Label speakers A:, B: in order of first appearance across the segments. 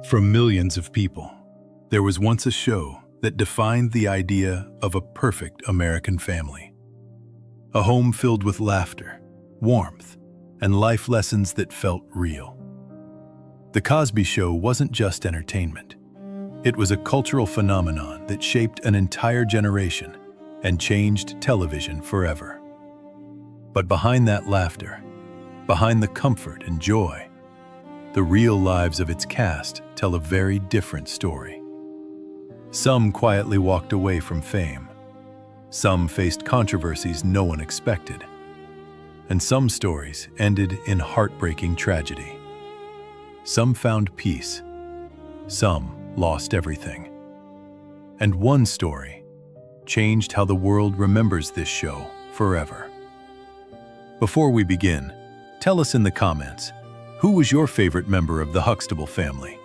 A: From millions of people, there was once a show that defined the idea of a perfect American family. A home filled with laughter, warmth, and life lessons that felt real. The Cosby Show wasn't just entertainment. It was a cultural phenomenon that shaped an entire generation and changed television forever. But behind that laughter, behind the comfort and joy, the real lives of its cast tell a very different story. Some quietly walked away from fame. Some faced controversies no one expected. And some stories ended in heartbreaking tragedy. Some found peace. Some lost everything. And one story changed how the world remembers this show forever. Before we begin, tell us in the comments, who was your favorite member of the Huxtable family?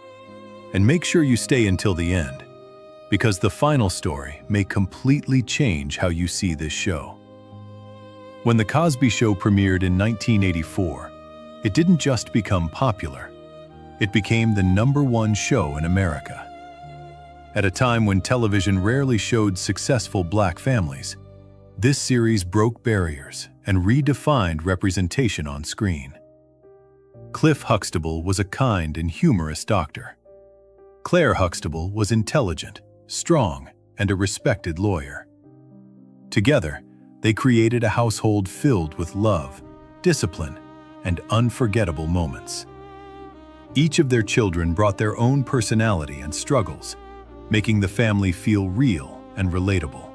A: And make sure you stay until the end, because the final story may completely change how you see this show. When The Cosby Show premiered in 1984, it didn't just become popular, it became the #1 show in America. At a time when television rarely showed successful Black families, this series broke barriers and redefined representation on screen. Cliff Huxtable was a kind and humorous doctor. Claire Huxtable was intelligent, strong, and a respected lawyer. Together, they created a household filled with love, discipline, and unforgettable moments. Each of their children brought their own personality and struggles, making the family feel real and relatable.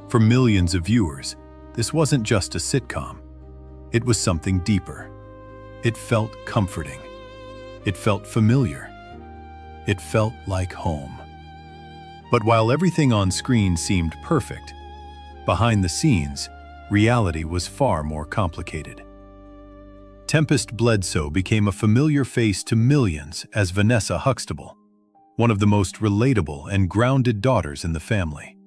A: For millions of viewers, this wasn't just a sitcom. It was something deeper. It felt comforting. It felt familiar. It felt like home. But while everything on screen seemed perfect, behind the scenes, reality was far more complicated. Tempest Bledsoe became a familiar face to millions as Vanessa Huxtable, one of the most relatable and grounded daughters in the family.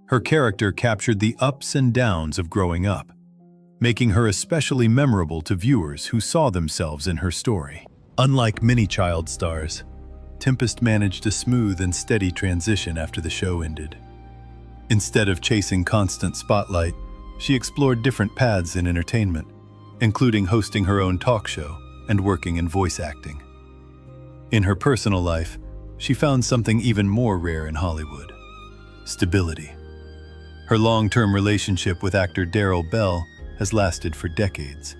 A: Her character captured the ups and downs of growing up, making her especially memorable to viewers who saw themselves in her story. Unlike many child stars, Tempest managed a smooth and steady transition after the show ended. Instead of chasing constant spotlight, she explored different paths in entertainment, including hosting her own talk show and working in voice acting. In her personal life, she found something even more rare in Hollywood: stability. Her long-term relationship with actor Darryl Bell has lasted for decades,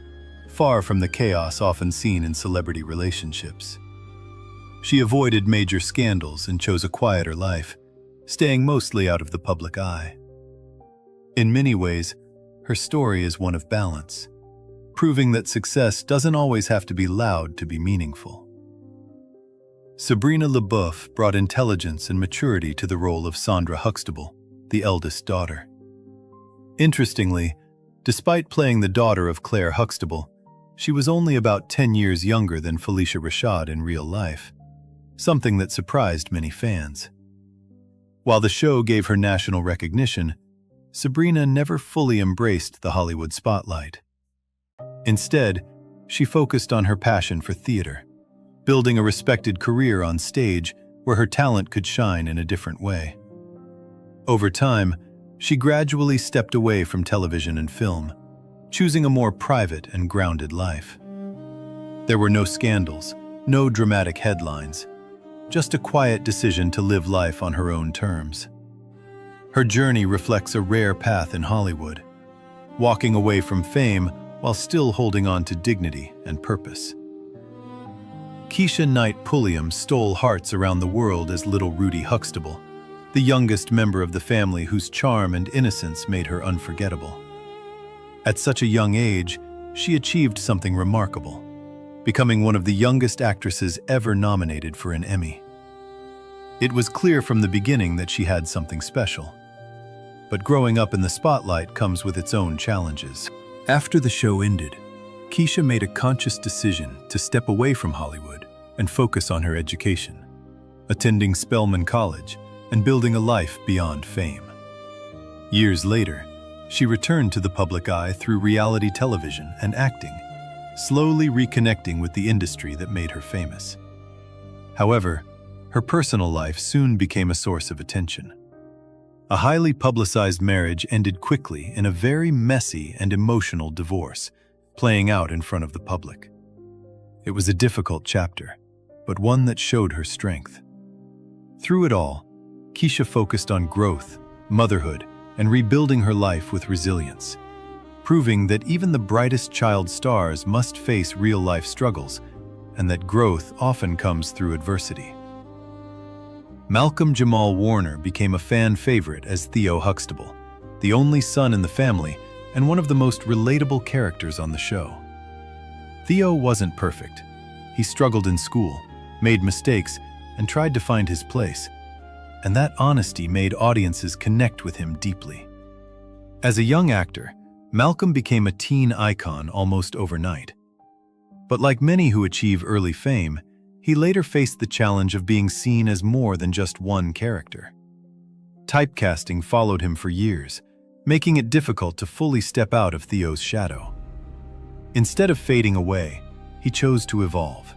A: far from the chaos often seen in celebrity relationships. She avoided major scandals and chose a quieter life, staying mostly out of the public eye. In many ways, her story is one of balance, proving that success doesn't always have to be loud to be meaningful. Sabrina LaBeouf brought intelligence and maturity to the role of Sandra Huxtable, the eldest daughter. Interestingly, despite playing the daughter of Claire Huxtable, she was only about 10 years younger than Felicia Rashad in real life, something that surprised many fans. While the show gave her national recognition, Sabrina never fully embraced the Hollywood spotlight. Instead, she focused on her passion for theater, building a respected career on stage where her talent could shine in a different way. Over time, she gradually stepped away from television and film, choosing a more private and grounded life. There were no scandals, no dramatic headlines, just a quiet decision to live life on her own terms. Her journey reflects a rare path in Hollywood, walking away from fame while still holding on to dignity and purpose. Keisha Knight Pulliam stole hearts around the world as little Rudy Huxtable, the youngest member of the family whose charm and innocence made her unforgettable. At such a young age, she achieved something remarkable, becoming one of the youngest actresses ever nominated for an Emmy. It was clear from the beginning that she had something special. But growing up in the spotlight comes with its own challenges. After the show ended, Keisha made a conscious decision to step away from Hollywood and focus on her education, attending Spelman College and building a life beyond fame. Years later, she returned to the public eye through reality television and acting, slowly reconnecting with the industry that made her famous. However, her personal life soon became a source of attention. A highly publicized marriage ended quickly in a very messy and emotional divorce, playing out in front of the public. It was a difficult chapter, but one that showed her strength. Through it all, Keisha focused on growth, motherhood, and rebuilding her life with resilience, proving that even the brightest child stars must face real-life struggles and that growth often comes through adversity. Malcolm Jamal Warner became a fan favorite as Theo Huxtable, the only son in the family and one of the most relatable characters on the show. Theo wasn't perfect. He struggled in school, made mistakes, and tried to find his place. And that honesty made audiences connect with him deeply. As a young actor, Malcolm became a teen icon almost overnight. But like many who achieve early fame, he later faced the challenge of being seen as more than just one character. Typecasting followed him for years, making it difficult to fully step out of Theo's shadow. Instead of fading away, he chose to evolve.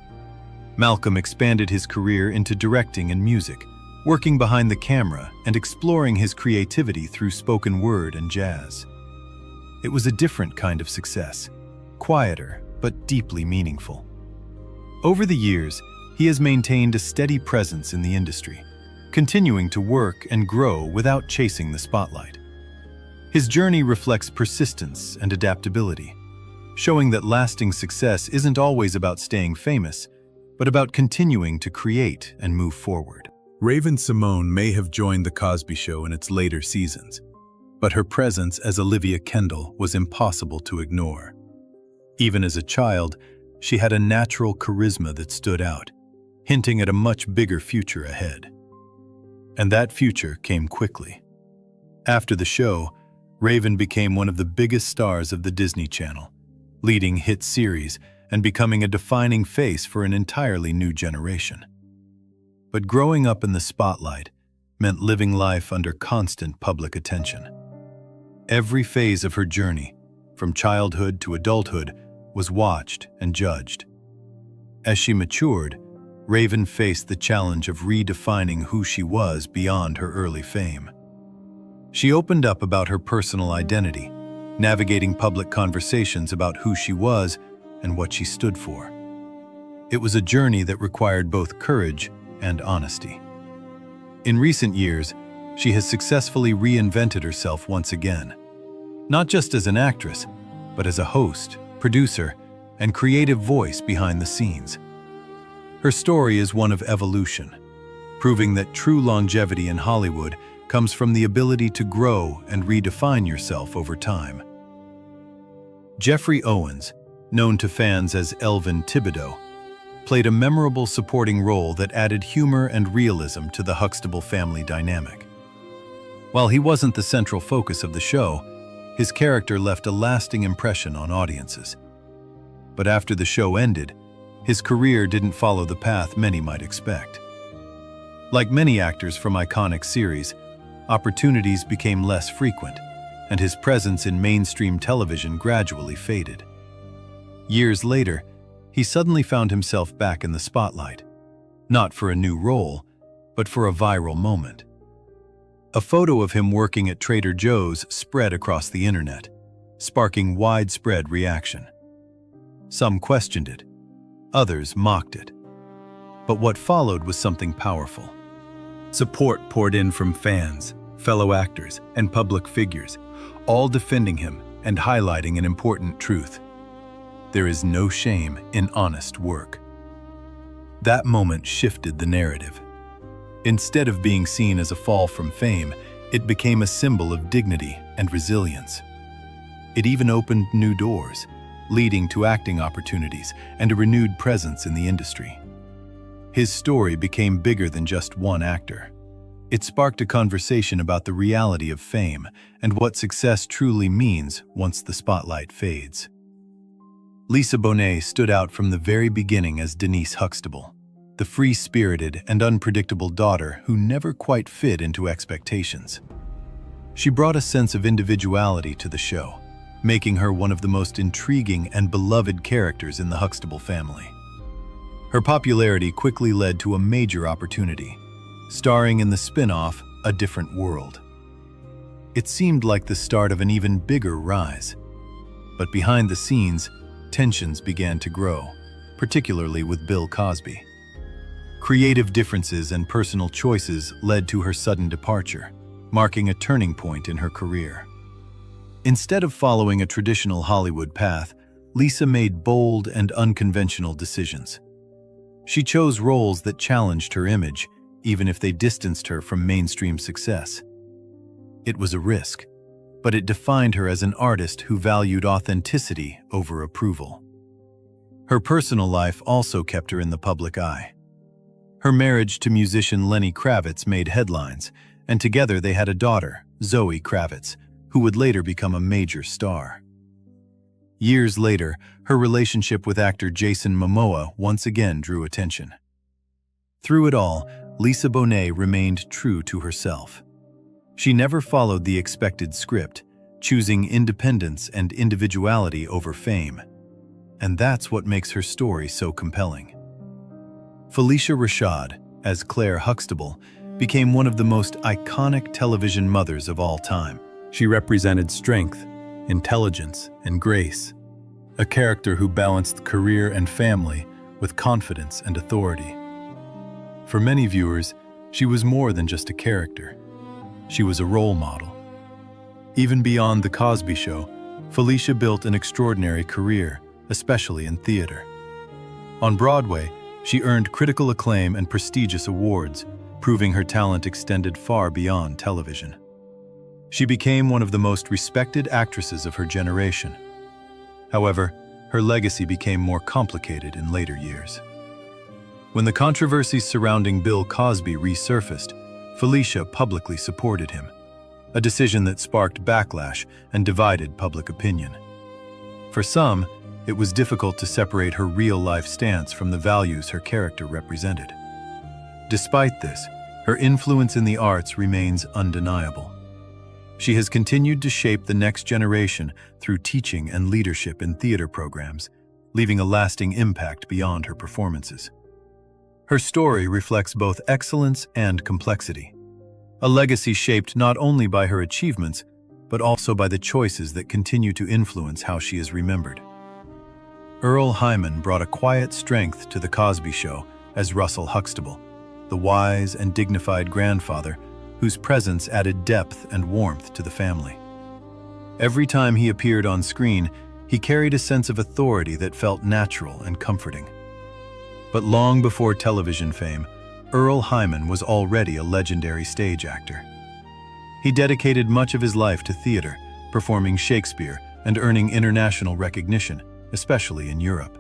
A: Malcolm expanded his career into directing and music, working behind the camera and exploring his creativity through spoken word and jazz. It was a different kind of success, quieter but deeply meaningful. Over the years, he has maintained a steady presence in the industry, continuing to work and grow without chasing the spotlight. His journey reflects persistence and adaptability, showing that lasting success isn't always about staying famous, but about continuing to create and move forward. Raven-Symoné may have joined The Cosby Show in its later seasons, but her presence as Olivia Kendall was impossible to ignore. Even as a child, she had a natural charisma that stood out, hinting at a much bigger future ahead. And that future came quickly. After the show, Raven became one of the biggest stars of the Disney Channel, leading hit series and becoming a defining face for an entirely new generation. But growing up in the spotlight meant living life under constant public attention. Every phase of her journey, from childhood to adulthood, was watched and judged. As she matured, Raven faced the challenge of redefining who she was beyond her early fame. She opened up about her personal identity, navigating public conversations about who she was and what she stood for. It was a journey that required both courage and honesty. In recent years, she has successfully reinvented herself once again, not just as an actress, but as a host, producer, and creative voice behind the scenes. Her story is one of evolution, proving that true longevity in Hollywood comes from the ability to grow and redefine yourself over time. Jeffrey Owens, known to fans as Elvin Thibodeau, played a memorable supporting role that added humor and realism to the Huxtable family dynamic. While he wasn't the central focus of the show, his character left a lasting impression on audiences. But after the show ended, his career didn't follow the path many might expect. Like many actors from iconic series, opportunities became less frequent, and his presence in mainstream television gradually faded. Years later, he suddenly found himself back in the spotlight, not for a new role, but for a viral moment. A photo of him working at Trader Joe's spread across the internet, sparking widespread reaction. Some questioned it, others mocked it. But what followed was something powerful. Support poured in from fans, fellow actors, and public figures, all defending him and highlighting an important truth. There is no shame in honest work. That moment shifted the narrative. Instead of being seen as a fall from fame, it became a symbol of dignity and resilience. It even opened new doors, leading to acting opportunities and a renewed presence in the industry. His story became bigger than just one actor. It sparked a conversation about the reality of fame and what success truly means once the spotlight fades. Lisa Bonet stood out from the very beginning as Denise Huxtable, the free-spirited and unpredictable daughter who never quite fit into expectations. She brought a sense of individuality to the show, making her one of the most intriguing and beloved characters in the Huxtable family. Her popularity quickly led to a major opportunity, starring in the spin-off A Different World. It seemed like the start of an even bigger rise. But behind the scenes, tensions began to grow, particularly with Bill Cosby. Creative differences and personal choices led to her sudden departure, marking a turning point in her career. Instead of following a traditional Hollywood path, Lisa made bold and unconventional decisions. She chose roles that challenged her image, even if they distanced her from mainstream success. It was a risk, but it defined her as an artist who valued authenticity over approval. Her personal life also kept her in the public eye. Her marriage to musician Lenny Kravitz made headlines, and together they had a daughter, Zoe Kravitz, who would later become a major star. Years later, her relationship with actor Jason Momoa once again drew attention. Through it all, Lisa Bonet remained true to herself. She never followed the expected script, choosing independence and individuality over fame. And that's what makes her story so compelling. Felicia Rashad, as Claire Huxtable, became one of the most iconic television mothers of all time. She represented strength, intelligence, and grace, a character who balanced career and family with confidence and authority. For many viewers, she was more than just a character. She was a role model. Even beyond The Cosby Show, Felicia built an extraordinary career, especially in theater. On Broadway, she earned critical acclaim and prestigious awards, proving her talent extended far beyond television. She became one of the most respected actresses of her generation. However, her legacy became more complicated in later years. When the controversies surrounding Bill Cosby resurfaced, Felicia publicly supported him, a decision that sparked backlash and divided public opinion. For some, it was difficult to separate her real-life stance from the values her character represented. Despite this, her influence in the arts remains undeniable. She has continued to shape the next generation through teaching and leadership in theater programs, leaving a lasting impact beyond her performances. Her story reflects both excellence and complexity, a legacy shaped not only by her achievements, but also by the choices that continue to influence how she is remembered. Earl Hyman brought a quiet strength to The Cosby Show as Russell Huxtable, the wise and dignified grandfather whose presence added depth and warmth to the family. Every time he appeared on screen, he carried a sense of authority that felt natural and comforting. But long before television fame, Earl Hyman was already a legendary stage actor. He dedicated much of his life to theater, performing Shakespeare and earning international recognition, especially in Europe.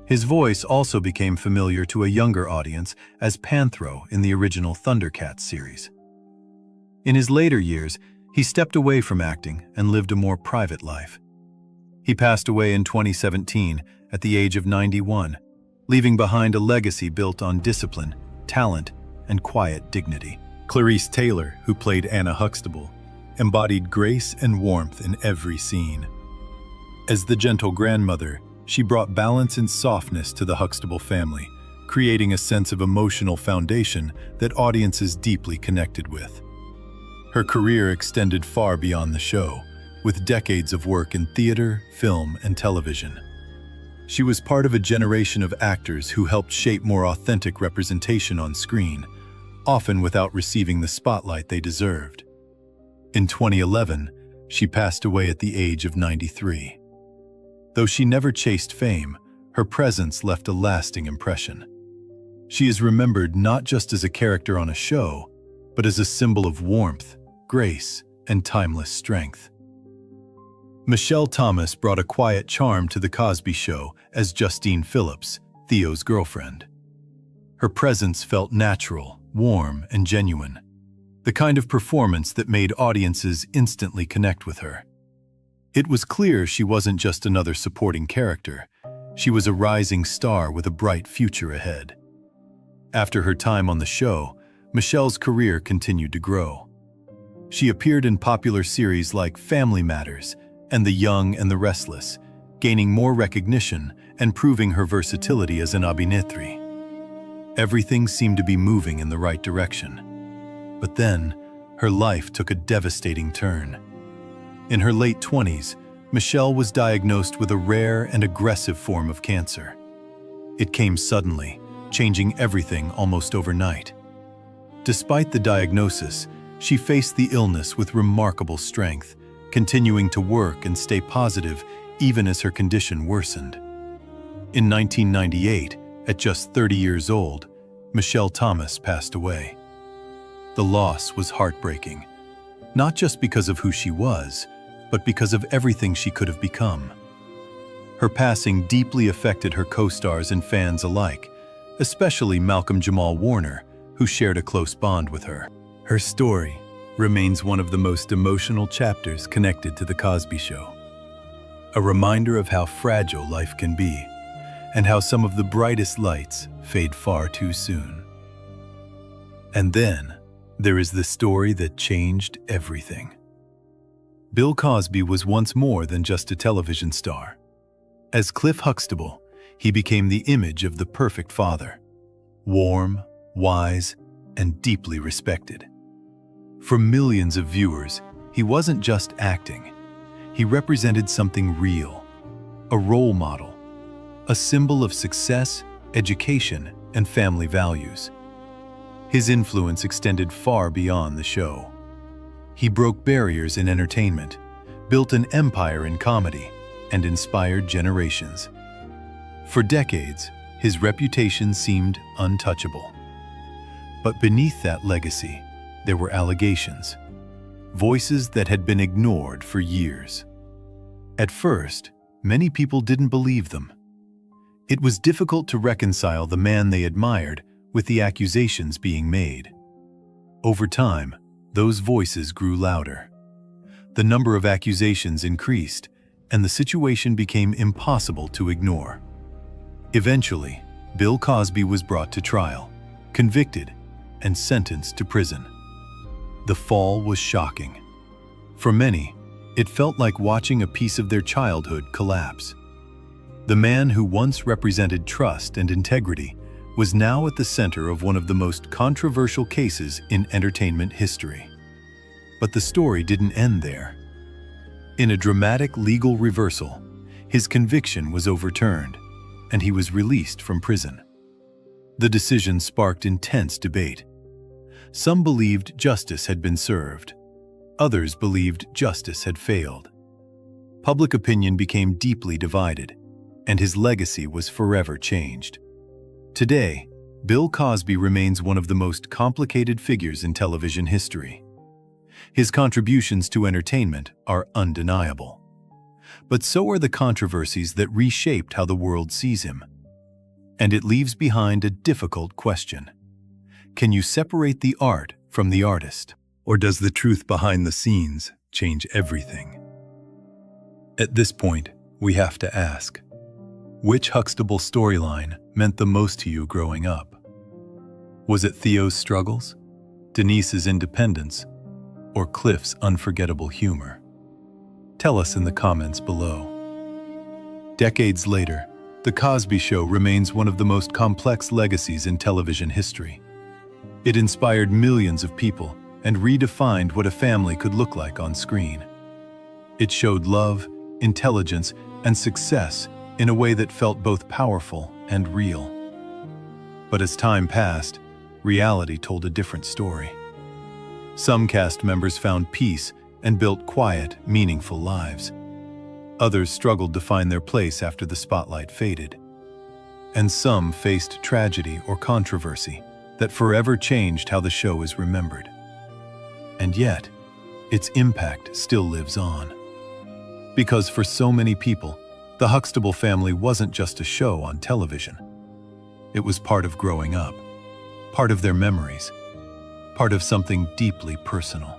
A: His voice also became familiar to a younger audience as Panthro in the original Thundercats series. In his later years, he stepped away from acting and lived a more private life. He passed away in 2017 at the age of 91, leaving behind a legacy built on discipline, talent, and quiet dignity. Clarice Taylor, who played Anna Huxtable, embodied grace and warmth in every scene. As the gentle grandmother, she brought balance and softness to the Huxtable family, creating a sense of emotional foundation that audiences deeply connected with. Her career extended far beyond the show, with decades of work in theater, film, and television. She was part of a generation of actors who helped shape more authentic representation on screen, often without receiving the spotlight they deserved. In 2011, she passed away at the age of 93. Though she never chased fame, her presence left a lasting impression. She is remembered not just as a character on a show, but as a symbol of warmth, grace, and timeless strength. Michelle Thomas brought a quiet charm to The Cosby Show as Justine Phillips, Theo's girlfriend. Her presence felt natural, warm, and genuine, the kind of performance that made audiences instantly connect with her. It was clear she wasn't just another supporting character. She was a rising star with a bright future ahead. After her time on the show, Michelle's career continued to grow. She appeared in popular series like Family Matters and The Young and the Restless, gaining more recognition and proving her versatility as an abhinetri. Everything seemed to be moving in the right direction. But then, her life took a devastating turn. In her late 20s, Michelle was diagnosed with a rare and aggressive form of cancer. It came suddenly, changing everything almost overnight. Despite the diagnosis, she faced the illness with remarkable strength, continuing to work and stay positive even as her condition worsened. In 1998, at just 30 years old, Michelle Thomas passed away. The loss was heartbreaking, not just because of who she was, but because of everything she could have become. Her passing deeply affected her co-stars and fans alike, especially Malcolm Jamal Warner, who shared a close bond with her. Her story remains one of the most emotional chapters connected to The Cosby Show. A reminder of how fragile life can be, and how some of the brightest lights fade far too soon. And then, there is the story that changed everything. Bill Cosby was once more than just a television star. As Cliff Huxtable, he became the image of the perfect father, warm, wise, and deeply respected. For millions of viewers, he wasn't just acting. He represented something real, a role model, a symbol of success, education, and family values. His influence extended far beyond the show. He broke barriers in entertainment, built an empire in comedy, and inspired generations. For decades, his reputation seemed untouchable. But beneath that legacy, there were allegations, voices that had been ignored for years. At first, many people didn't believe them. It was difficult to reconcile the man they admired with the accusations being made. Over time, those voices grew louder. The number of accusations increased, and the situation became impossible to ignore. Eventually, Bill Cosby was brought to trial, convicted, and sentenced to prison. The fall was shocking. For many, it felt like watching a piece of their childhood collapse. The man who once represented trust and integrity was now at the center of one of the most controversial cases in entertainment history. But the story didn't end there. In a dramatic legal reversal, his conviction was overturned, and he was released from prison. The decision sparked intense debate. Some believed justice had been served. Others believed justice had failed. Public opinion became deeply divided, and his legacy was forever changed. Today, Bill Cosby remains one of the most complicated figures in television history. His contributions to entertainment are undeniable. But so are the controversies that reshaped how the world sees him. And it leaves behind a difficult question. Can you separate the art from the artist? Or does the truth behind the scenes change everything? At this point, we have to ask, which Huxtable storyline meant the most to you growing up? Was it Theo's struggles, Denise's independence, or Cliff's unforgettable humor? Tell us in the comments below. Decades later, The Cosby Show remains one of the most complex legacies in television history. It inspired millions of people and redefined what a family could look like on screen. It showed love, intelligence, and success in a way that felt both powerful and real. But as time passed, reality told a different story. Some cast members found peace and built quiet, meaningful lives. Others struggled to find their place after the spotlight faded. And some faced tragedy or controversy that forever changed how the show is remembered. And yet, its impact still lives on. Because for so many people, the Huxtable family wasn't just a show on television. It was part of growing up, part of their memories, part of something deeply personal.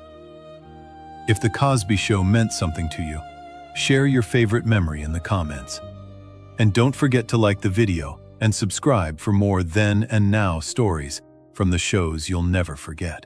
A: If The Cosby Show meant something to you, share your favorite memory in the comments. And don't forget to like the video and subscribe for more then and now stories from the shows you'll never forget.